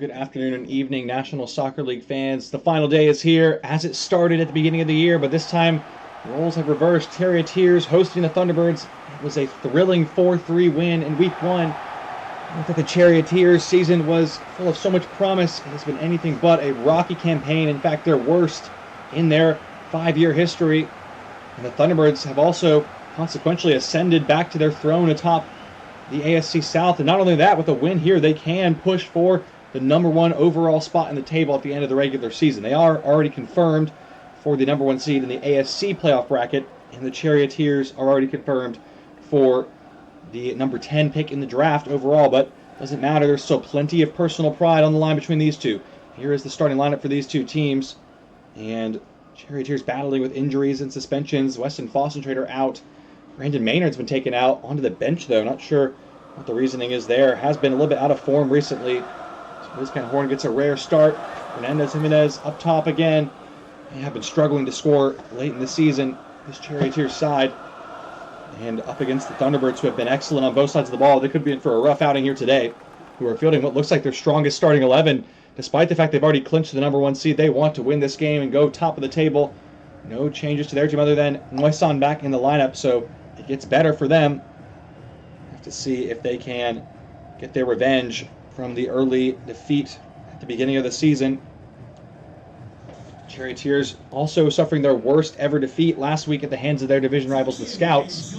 good afternoon and evening, National Soccer League fans. The final day is here, as it started at the beginning of the year, but this time roles have reversed. Charioteers hosting the Thunderbirds. It was a thrilling 4-3 win in Week 1. I think the Charioteers season was full of so much promise. It has been anything but a rocky campaign. In fact, their worst in their 5-year history. And the Thunderbirds have also consequentially ascended back to their throne atop the ASC South. And not only that, with a win here, they can push for the #1 overall spot in the table at the end of the regular season. They are already confirmed for the #1 seed in the ASC playoff bracket, and the Charioteers are already confirmed for the number 10 pick in the draft overall, but doesn't matter. There's still plenty of personal pride on the line between these two. Here is the starting lineup for these two teams, and Charioteers battling with injuries and suspensions. Weston Foster out. Brandon Maynard's been taken out onto the bench, though. Not sure what the reasoning is there. Has been a little bit out of form recently. So this kind of Horn gets a rare start. Hernandez Jimenez up top again. They have been struggling to score late in the season, this Charioteers side. And up against the Thunderbirds, who have been excellent on both sides of the ball. They could be in for a rough outing here today, who are fielding what looks like their strongest starting 11. Despite the fact they've already clinched the #1 seed, they want to win this game and go top of the table. No changes to their team other than Moisan back in the lineup, so it gets better for them. Have to see if they can get their revenge from the early defeat at the beginning of the season. Charioteers also suffering their worst ever defeat last week at the hands of their division rivals, the Scouts.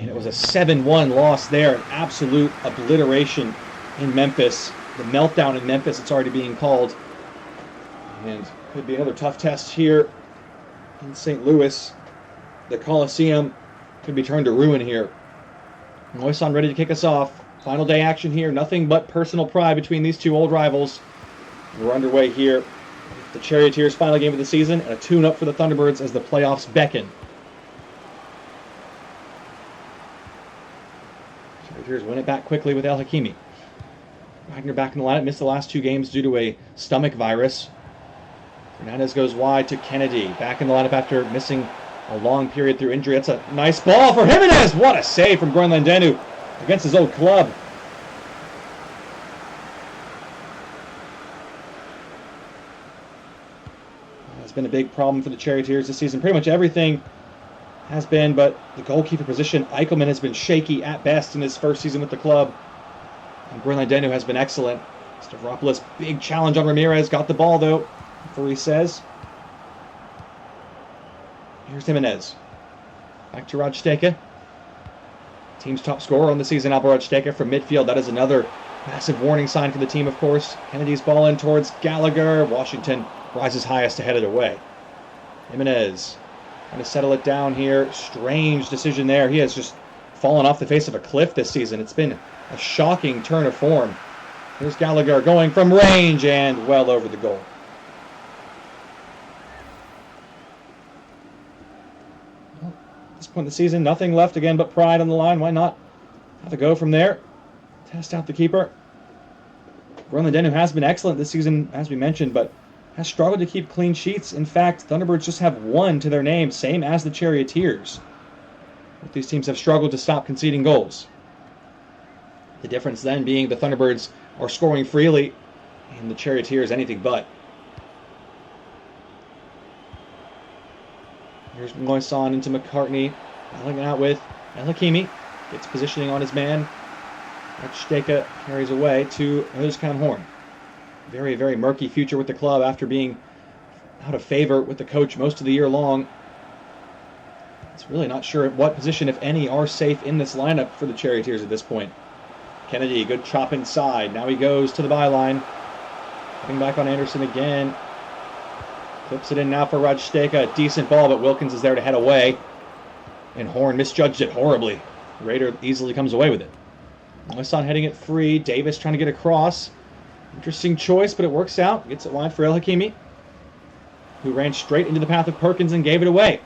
And it was a 7-1 loss there, an absolute obliteration in Memphis. The meltdown in Memphis, it's already being called. And could be another tough test here in St. Louis. The Coliseum could be turned to ruin here. Moisan ready to kick us off. Final day action here. Nothing but personal pride between these two old rivals. We're underway here. The Charioteers' final game of the season, and a tune-up for the Thunderbirds as the playoffs beckon. Charioteers win it back quickly with El Hakimi. Wagner back in the lineup, missed the last 2 games due to a stomach virus. Hernandez goes wide to Kennedy. Back in the lineup after missing a long period through injury. That's a nice ball for Jimenez. What a save from Groenlandenu against his old club. It's been a big problem for the Charioteers this season. Pretty much everything has been, but the goalkeeper position, Eichelman, has been shaky at best in his first season with the club. And Groenlandenu has been excellent. Stavropoulos, big challenge on Ramirez. Got the ball, though, before he says. Here's Jimenez. Back to Rodsteka. Team's top scorer on the season, Alba Rodsteka from midfield. That is another massive warning sign for the team, of course. Kennedy's ball in towards Gallagher. Washington rises highest to head it away. Jimenez trying to settle it down here. Strange decision there. He has just fallen off the face of a cliff this season. It's been a shocking turn of form. Here's Gallagher going from range and well over the goal. At this point in the season, nothing left again but pride on the line. Why not have a go from there? Test out the keeper. Groenlandenu has been excellent this season, as we mentioned, but has struggled to keep clean sheets. In fact, Thunderbirds just have 1 to their name, same as the Charioteers. Both these teams have struggled to stop conceding goals. The difference then being the Thunderbirds are scoring freely, and the Charioteers anything but. Here's Moisan into McCartney. Battling out with El Hakimi. Gets positioning on his man. Rodsteka carries away to Özkan Horn. Very, very murky future with the club after being out of favor with the coach most of the year long. It's really not sure what position, if any, are safe in this lineup for the Charioteers at this point. Kennedy, good chop inside. Now he goes to the byline. Coming back on Anderson again. Clips it in now for Rodsteka. Decent ball, but Wilkins is there to head away. And Horn misjudged it horribly. Raider easily comes away with it. Moisan heading it free. Davis trying to get across. Interesting choice, but it works out. Gets it wide for El Hakimi, who ran straight into the path of Perkins and gave it away.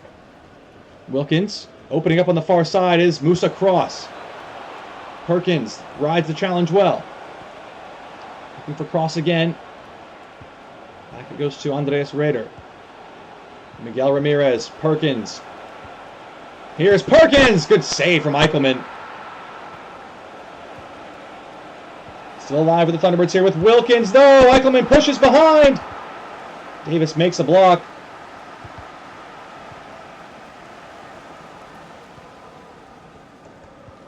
Wilkins, opening up on the far side, is Musa Cross. Perkins rides the challenge well. Looking for Cross again. Back it goes to Andreas Raider. Miguel Ramirez, Perkins. Here's Perkins! Good save from Eichelman. Still alive with the Thunderbirds here with Wilkins. No, Eichelman pushes behind. Davis makes a block.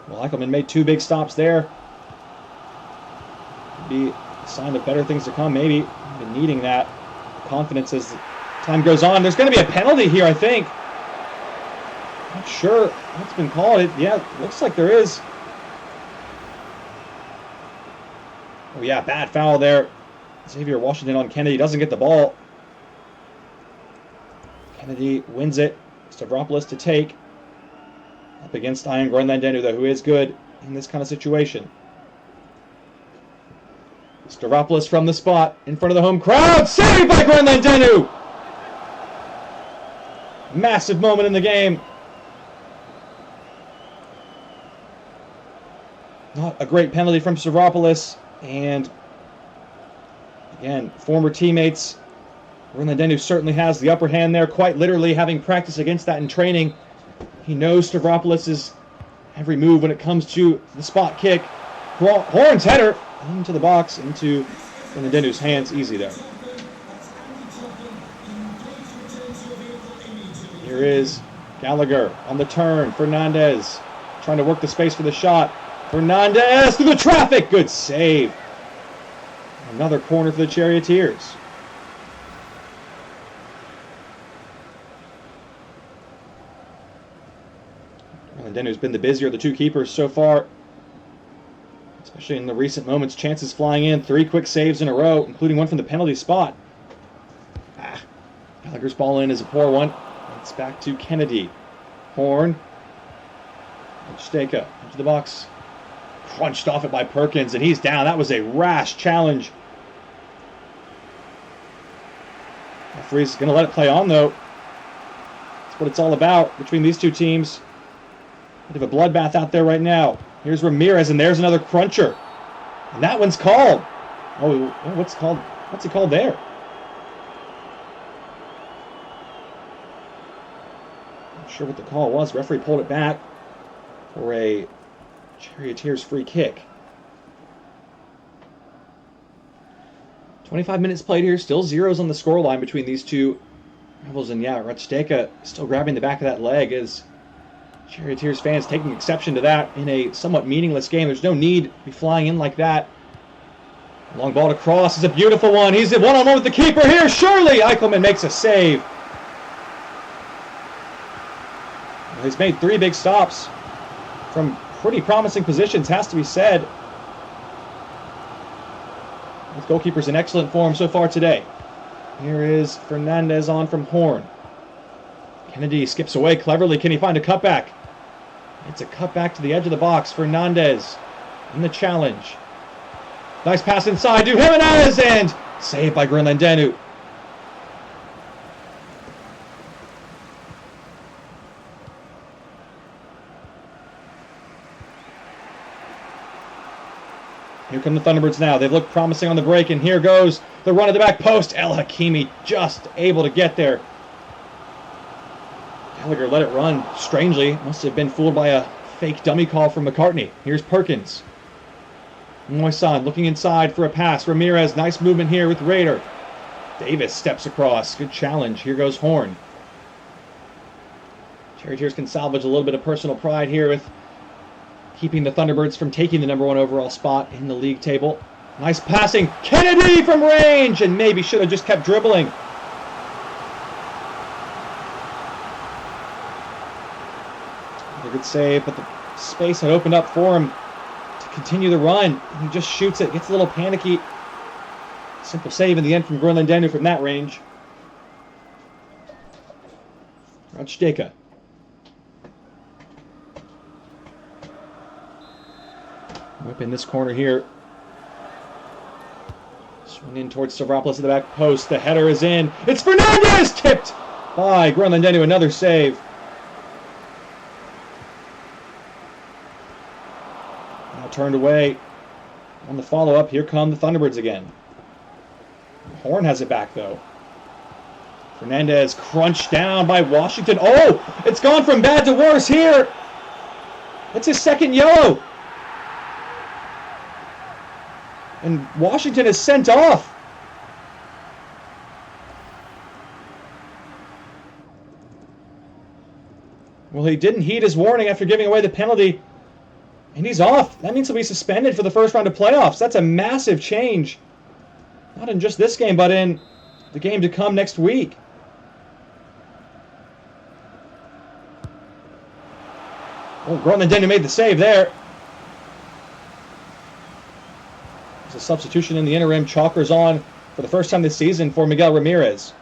Well, Eichelman made 2 big stops there. Could be a sign of better things to come, maybe. Been needing that confidence as time goes on. There's going to be a penalty here, I think. Not sure what's been called. Yeah, looks like there is. Oh yeah, bad foul there. Xavier Washington on Kennedy. Doesn't get the ball. Kennedy wins it. Stavropoulos to take. Up against Ian Groenlandenu, though, who is good in this kind of situation. Stavropoulos from the spot in front of the home crowd. Saved by Groenlandenu! Massive moment in the game. Not a great penalty from Stavropoulos. And again, former teammates. Groenlandenu certainly has the upper hand there, quite literally having practiced against that in training. He knows Stavropoulos' every move when it comes to the spot kick. Horn's header into the box, into Groenlandenu's hands. Easy there. Here is Gallagher on the turn. Fernandez trying to work the space for the shot. Fernandez through the traffic. Good save. Another corner for the Charioteers. Groenlandenu's been the busier of the 2 keepers so far, especially in the recent moments. Chances flying in. 3 quick saves in a row, including one from the penalty spot. Gallagher's ball in is a poor one. It's back to Kennedy. Horn. Steka into the box. Crunched off it by Perkins, and he's down. That was a rash challenge. Referee's going to let it play on, though. That's what it's all about between these 2 teams. Bit of a bloodbath out there right now. Here's Ramirez, and there's another cruncher. And that one's called. Oh, what's called? What's it called there? Not sure what the call was. Referee pulled it back for a Charioteers free kick. 25 minutes played here. Still zeros on the scoreline between these 2 rivals. And yeah, Rutsteka still grabbing the back of that leg as Charioteers fans taking exception to that in a somewhat meaningless game. There's no need to be flying in like that. Long ball to Cross is a beautiful one. He's in one-on-one with the keeper here. Surely Eichelman makes a save. Well, he's made 3 big stops from pretty promising positions, has to be said. This goalkeeper's in excellent form so far today. Here is Fernandez on from Horn. Kennedy skips away cleverly. Can he find a cutback? It's a cutback to the edge of the box. Fernandez in the challenge. Nice pass inside to Jimenez, and saved by Groenlandenu. Here come the Thunderbirds now. They've looked promising on the break, and here goes the run at the back post. El Hakimi just able to get there. Gallagher let it run. Strangely, must have been fooled by a fake dummy call from McCartney. Here's Perkins. Moisan looking inside for a pass. Ramirez, nice movement here with Rader. Davis steps across. Good challenge. Here goes Horn. Charioteers can salvage a little bit of personal pride here with keeping the Thunderbirds from taking the #1 overall spot in the league table. Nice passing. Kennedy from range, and maybe should have just kept dribbling. A good save, but the space had opened up for him to continue the run. He just shoots it, gets a little panicky. Simple save in the end from Groenlandenu from that range. Rutsteka. Whip in this corner here. Swing in towards Stavropoulos at the back post. The header is in. It's Fernandez! Tipped by Groenlandenu. Another save. Now turned away. On the follow-up, here come the Thunderbirds again. Horn has it back, though. Fernandez crunched down by Washington. Oh! It's gone from bad to worse here. That's his second yellow. And Washington is sent off. Well, he didn't heed his warning after giving away the penalty. And he's off. That means he'll be suspended for the first round of playoffs. That's a massive change. Not in just this game, but in the game to come next week. Oh, Groenendenu made the save there. There's a substitution in the interim. Chalker's on for the first time this season for Miguel Ramirez.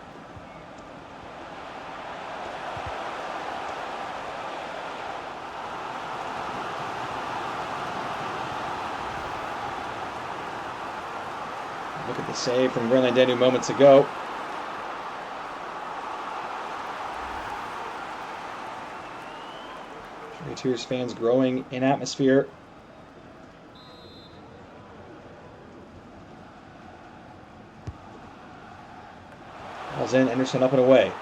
Look at the save from Groenendenu moments ago. Charioteers fans growing in atmosphere. Ball's in, Anderson up and away.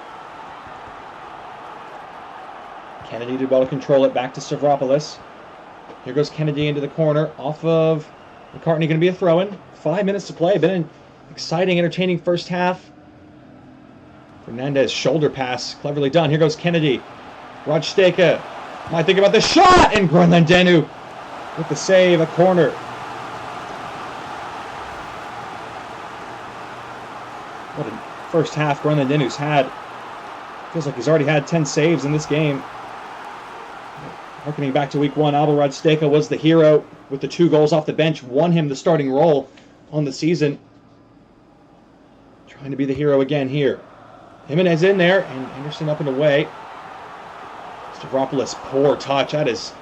Kennedy did well to control it, back to Stavropoulos. Here goes Kennedy into the corner, off of McCartney, going to be a throw-in. 5 minutes to play, been an exciting, entertaining first half. Fernandez, shoulder pass, cleverly done. Here goes Kennedy. Rajsteka might think about the shot, and Groenendenu with the save, a corner. What a first half Groenendenu's had. Feels like he's already had 10 saves in this game. Harkening back to week one, Abel Rajsteka was the hero with the 2 goals off the bench, won him the starting role on the season. Trying to be the hero again here. Jimenez in there, and Anderson up and away. Stavropoulos, poor touch. That is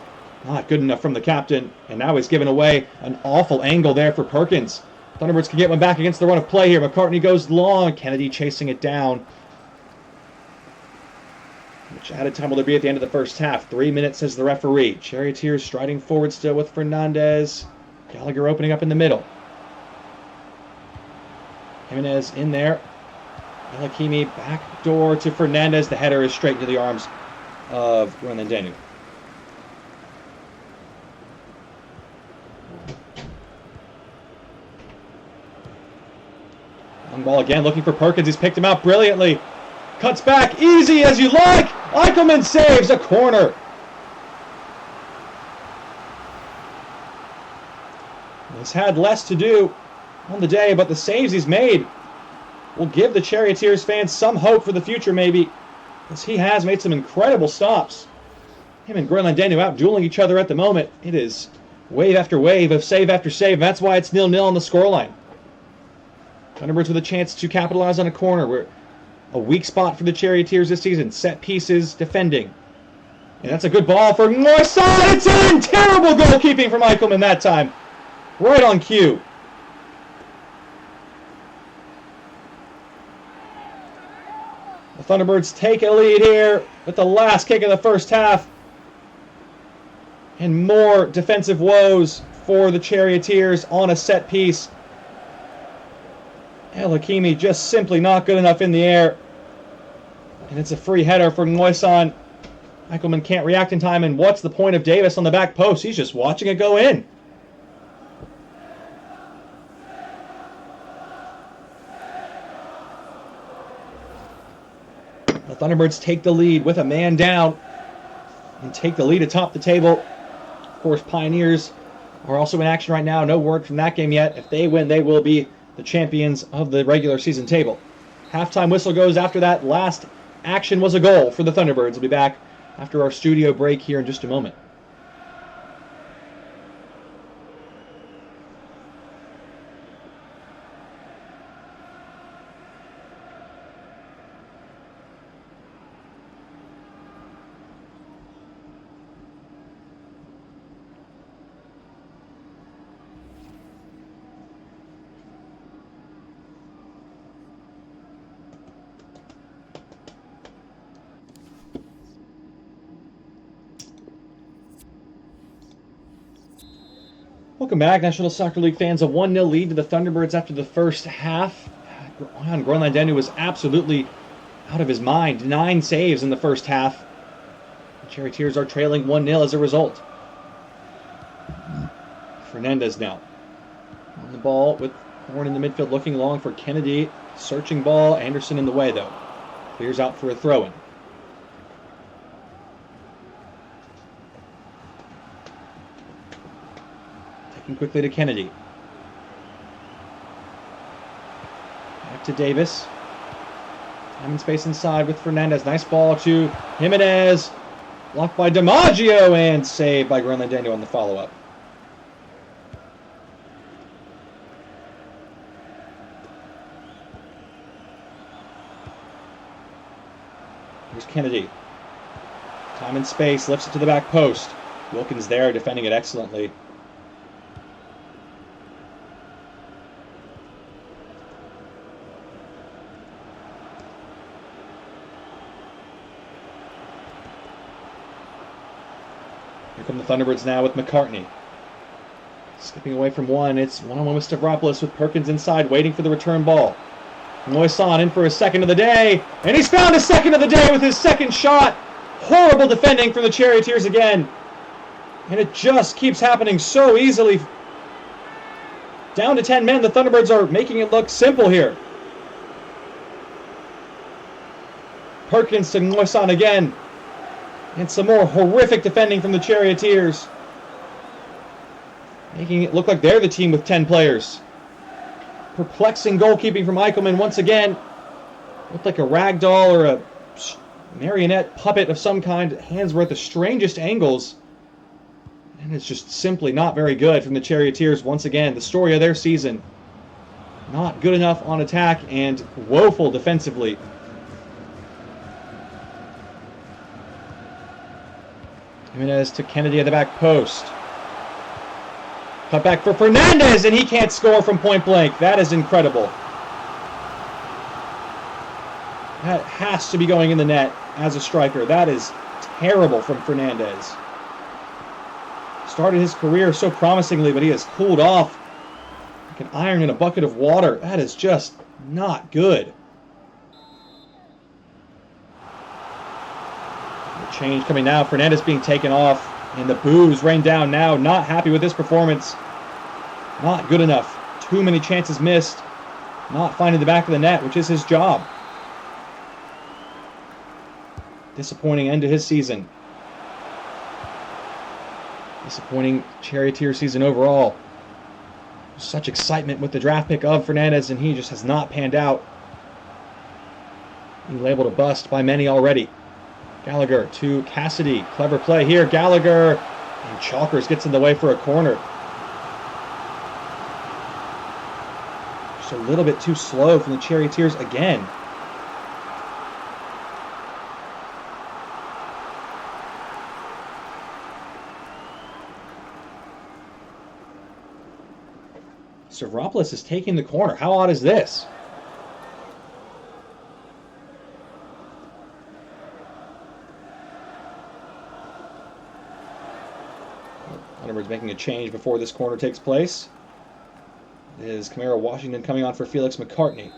not good enough from the captain. And now he's given away an awful angle there for Perkins. Thunderbirds can get one back against the run of play here. McCartney goes long. Kennedy chasing it down. Which added time will there be at the end of the first half? 3 minutes, says the referee. Charioteers striding forward still with Fernandez. Gallagher opening up in the middle. Jimenez in there. El-Hakimi back door to Fernandez. The header is straight into the arms of Groenendenu. Long ball again, looking for Perkins. He's picked him out brilliantly. Cuts back, easy as you like. Eichelman saves a corner. He's had less to do on the day, but the saves he's made will give the Charioteers fans some hope for the future, maybe, as he has made some incredible stops. Him and Groenendenu out dueling each other at the moment. It is wave after wave of save after save. That's why it's 0-0 on the scoreline. Thunderbirds with a chance to capitalize on a corner. We're a weak spot for the Charioteers this season. Set pieces, defending. And that's a good ball for Morsad. It's in! Terrible goalkeeping from Eichelman that time. Right on cue. The Thunderbirds take a lead here with the last kick of the first half. And more defensive woes for the Charioteers on a set piece. El-Hakimi just simply not good enough in the air. And it's a free header for Moisan. Eichelman can't react in time, and what's the point of Davis on the back post? He's just watching it go in. The Thunderbirds take the lead with a man down and take the lead atop the table. Of course, Pioneers are also in action right now. No word from that game yet. If they win, they will be the champions of the regular season table. Halftime whistle goes after that. Last action was a goal for the Thunderbirds. We'll be back after our studio break here in just a moment. Welcome back, National Soccer League fans. A 1-0 lead to the Thunderbirds after the first half. Groenendenu was absolutely out of his mind. 9 saves in the first half. The Charioteers are trailing 1-0 as a result. Fernandez now. On the ball with Horn in the midfield looking long for Kennedy. Searching ball. Anderson in the way, though. Clears out for a throw-in. Taking quickly to Kennedy. Back to Davis. Time and space inside with Fernandez. Nice ball to Jimenez. Blocked by DiMaggio and saved by Granlund-Daniel on the follow-up. Here's Kennedy. Time and space. Lifts it to the back post. Wilkins there defending it excellently. Here come the Thunderbirds now with McCartney. Skipping away from one. It's one-on-one with Stavropoulos with Perkins inside, waiting for the return ball. Moisan in for his second of the day. And he's found his second of the day with his second shot. Horrible defending from the Charioteers again. And it just keeps happening so easily. Down to 10 men, the Thunderbirds are making it look simple here. Perkins to Moisan again. And some more horrific defending from the Charioteers. Making it look like they're the team with 10 players. Perplexing goalkeeping from Eichelman once again. Looked like a rag doll or a marionette puppet of some kind. Hands were at the strangest angles. And it's just simply not very good from the Charioteers once again. The story of their season. Not good enough on attack and woeful defensively. Jimenez to Kennedy at the back post. Cut back for Fernandez, and he can't score from point blank. That is incredible. That has to be going in the net as a striker. That is terrible from Fernandez. Started his career so promisingly, but he has cooled off like an iron in a bucket of water. That is just not good. The change coming now. Fernandez being taken off. And the boos rain down now. Not happy with this performance. Not good enough. Too many chances missed. Not finding the back of the net, which is his job. Disappointing end to his season. Disappointing Charioteer season overall. Such excitement with the draft pick of Fernandez, and he just has not panned out. Being labeled a bust by many already. Gallagher to Cassidy. Clever play here. Gallagher. And Chalkers gets in the way for a corner. Just a little bit too slow from the Charioteers again. Stavropoulos is taking the corner. How odd is this? Thunderbirds making a change before this corner takes place. It is Camaro Washington coming on for Felix McCartney.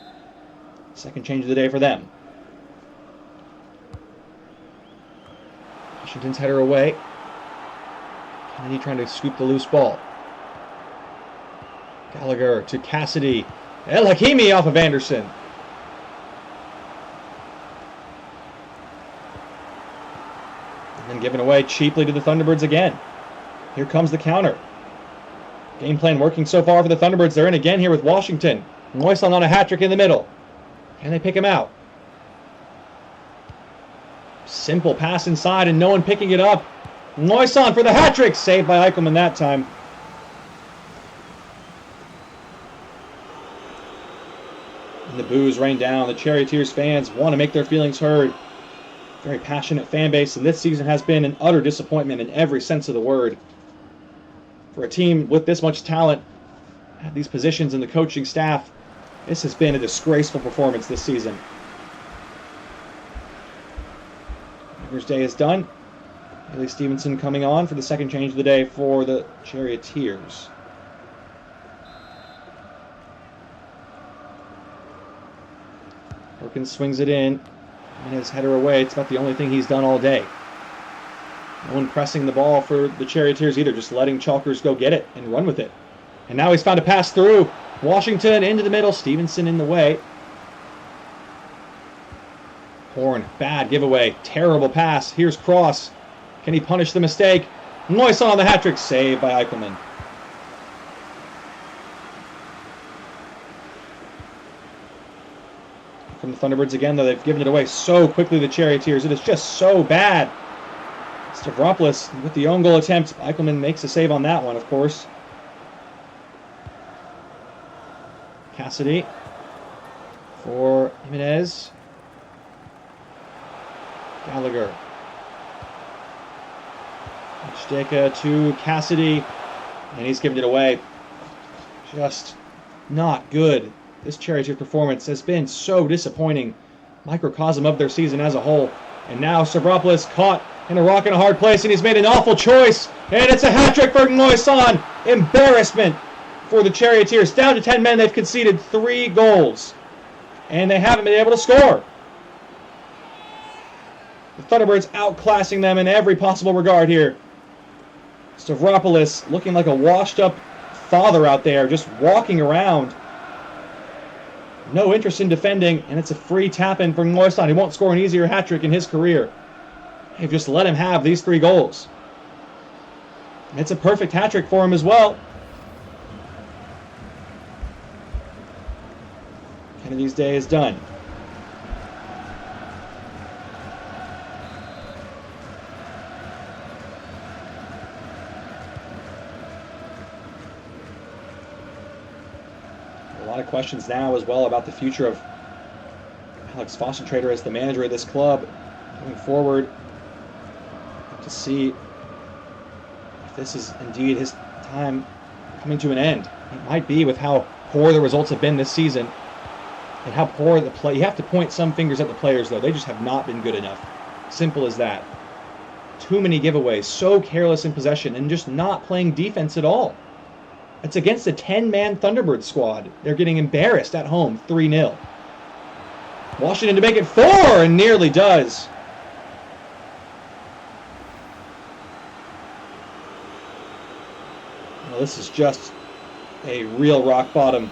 Second change of the day for them. Washington's header away. Kennedy trying to scoop the loose ball. Gallagher to Cassidy. El Hakimi off of Anderson. And then given away cheaply to the Thunderbirds again. Here comes the counter. Game plan working so far for the Thunderbirds. They're in again here with Washington. Moisan on a hat-trick in the middle. Can they pick him out? Simple pass inside and no one picking it up. Moisan for the hat-trick. Saved by Eichelman that time. And the boos rain down. The Charioteers fans want to make their feelings heard. Very passionate fan base, and this season has been an utter disappointment in every sense of the word. For a team with this much talent at these positions in the coaching staff, this has been a disgraceful performance this season. New Day is done. Haley Stevenson coming on for the second change of the day for the Charioteers. Perkins swings it in. And his header away. It's about the only thing he's done all day. No one pressing the ball for the Charioteers either, just letting Chalkers go get it and run with it. And now he's found a pass through. Washington into the middle. Stevenson in the way. Horn, bad giveaway. Terrible pass. Here's Cross. Can he punish the mistake? Moisson on the hat trick. Saved by Eichelman. From the Thunderbirds again, though, they've given it away so quickly, the Charioteers. It is just so bad. Stavropoulos with the own goal attempt. Eichelman makes a save on that one, of course. Cassidy for Jimenez. Gallagher. Steka to Cassidy, and he's given it away. Just not good. This Charioteers performance has been so disappointing. Microcosm of their season as a whole. And now Stavropoulos caught in a rock and a hard place, and he's made an awful choice. And it's a hat trick for Moisson. Embarrassment for the Charioteers. Down to 10 men, they've conceded 3 goals. And they haven't been able to score. The Thunderbirds outclassing them in every possible regard here. Stavropoulos looking like a washed-up father out there, just walking around. No interest in defending, and it's a free tap-in for Moisson. He won't score an easier hat-trick in his career. They've just let him have these 3 goals. It's a perfect hat-trick for him as well. Kennedy's day is done. A lot of questions now as well about the future of Alex Foster-Trader as the manager of this club going forward. To see if this is indeed his time coming to an end. It might be with how poor the results have been this season and how poor the play. You have to point some fingers at the players, though. They just have not been good enough. Simple as that. Too many giveaways, so careless in possession, and just not playing defense at all. It's against a 10-man Thunderbird squad. They're getting embarrassed at home, 3-0. Washington to make it 4, and nearly does. Well, this is just a real rock bottom.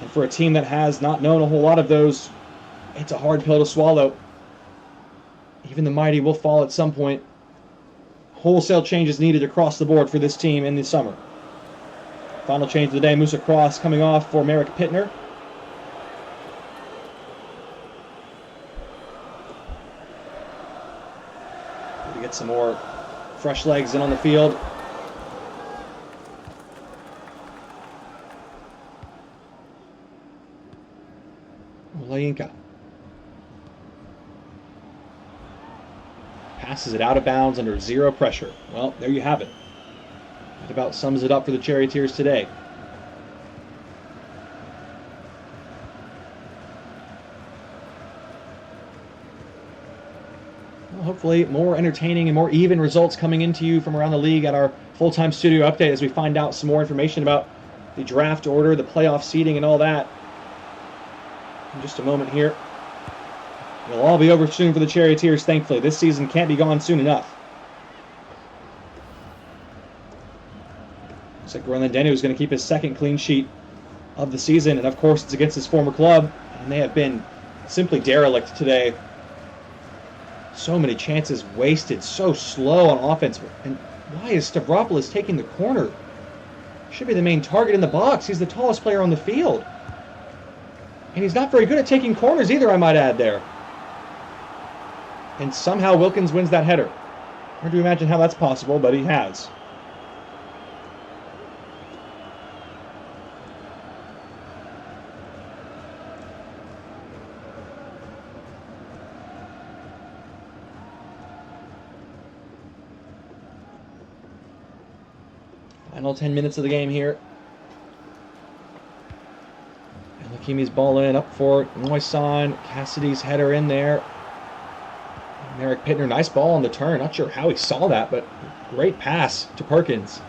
And for a team that has not known a whole lot of those, it's a hard pill to swallow. Even the mighty will fall at some point. Wholesale changes needed across the board for this team in the summer. Final change of the day, Musa Cross coming off for Merrick Pittner. We get some more fresh legs in on the field. Olayinka passes it out of bounds under 0 pressure. Well, there you have it. That about sums it up for the Charioteers today. Well, hopefully more entertaining and more even results coming into you from around the league at our full-time studio update as we find out some more information about the draft order, the playoff seeding, and all that. In just a moment here. It'll all be over soon for the Charioteers, thankfully. This season can't be gone soon enough. Looks like Roland is going to keep his 2nd clean sheet of the season, and of course it's against his former club, and they have been simply derelict today. So many chances wasted, so slow on offense. And why is Stavropoulos taking the corner? Should be the main target in the box. He's the tallest player on the field. And he's not very good at taking corners either, I might add there. And somehow Wilkins wins that header. Hard to imagine how that's possible, but he has. Final 10 minutes of the game here. And Lakimi's ball in, up for Moisson. Cassidy's header in there. Merrick Pittner, nice ball on the turn. Not sure how he saw that, but great pass to Perkins.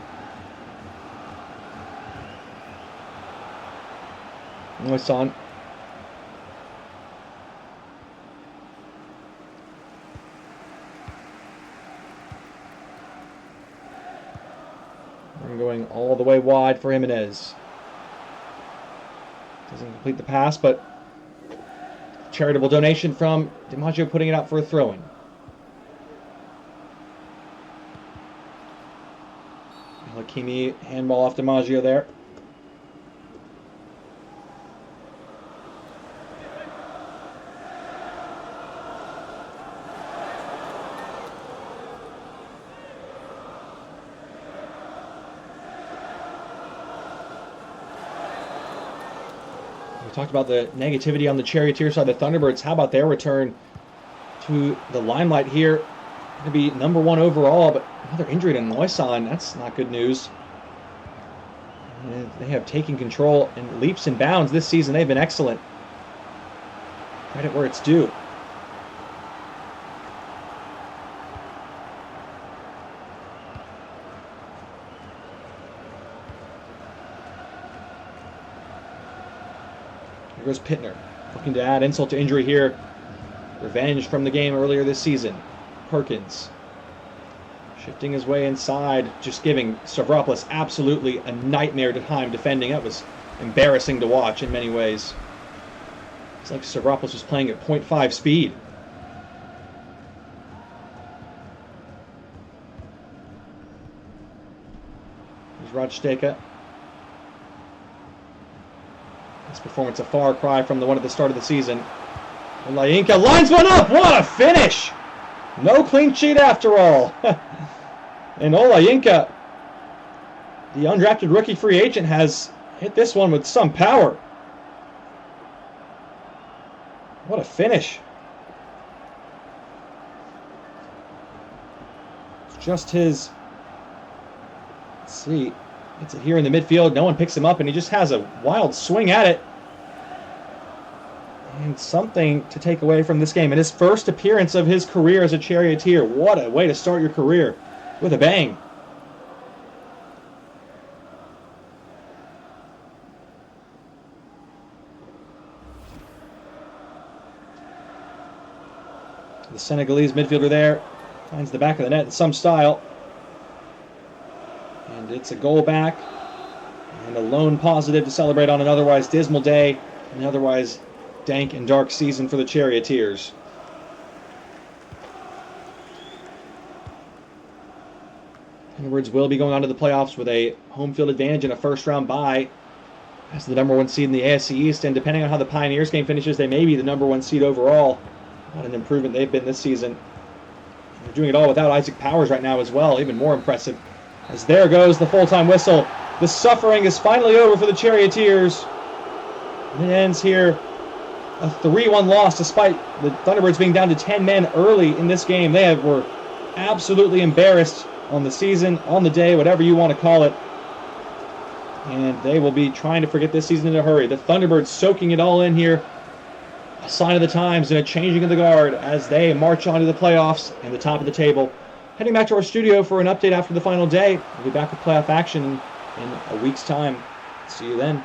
Moisson. And going all the way wide for Jimenez. Doesn't complete the pass, but charitable donation from DiMaggio putting it out for a throw-in. Hakimi handball off DiMaggio there. We talked about the negativity on the Charioteers side. The Thunderbirds, how about their return to the limelight here? Going to be number 1 overall, but another injury to Noison. That's not good news. And they have taken control in leaps and bounds this season. They've been excellent. Credit where it's due. Here goes Pittner, looking to add insult to injury here. Revenge from the game earlier this season. Perkins shifting his way inside, just giving Stavropoulos absolutely a nightmare time defending. That was embarrassing to watch in many ways. It's like Stavropoulos was playing at 0.5 speed. Here's Rajsteka. This performance a far cry from the one at the start of the season. And Layinka lines one up. What a finish! No clean sheet after all. And Olayinka, the undrafted rookie free agent, has hit this one with some power. What a finish. It's just his... Let's see. Gets it here in the midfield. No one picks him up, and he just has a wild swing at it. And something to take away from this game. And his first appearance of his career as a Charioteer. What a way to start your career. With a bang. The Senegalese midfielder there finds the back of the net in some style. And it's a goal back. And a lone positive to celebrate on an otherwise dismal day. An otherwise dank and dark season for the Charioteers. Thunderbirds will be going on to the playoffs with a home field advantage and a first-round bye as the number 1 seed in the AFC East, and depending on how the Pioneers game finishes, they may be the number 1 seed overall. What an improvement they've been this season. They're doing it all without Isaac Powers right now as well, even more impressive. As there goes the full-time whistle. The suffering is finally over for the Charioteers. And it ends here a 3-1 loss despite the Thunderbirds being down to 10 men early in this game. They were absolutely embarrassed on the season, on the day, whatever you want to call it. And they will be trying to forget this season in a hurry. The Thunderbirds soaking it all in here. A sign of the times and a changing of the guard as they march on to the playoffs and the top of the table. Heading back to our studio for an update after the final day. We'll be back with playoff action in a week's time. See you then.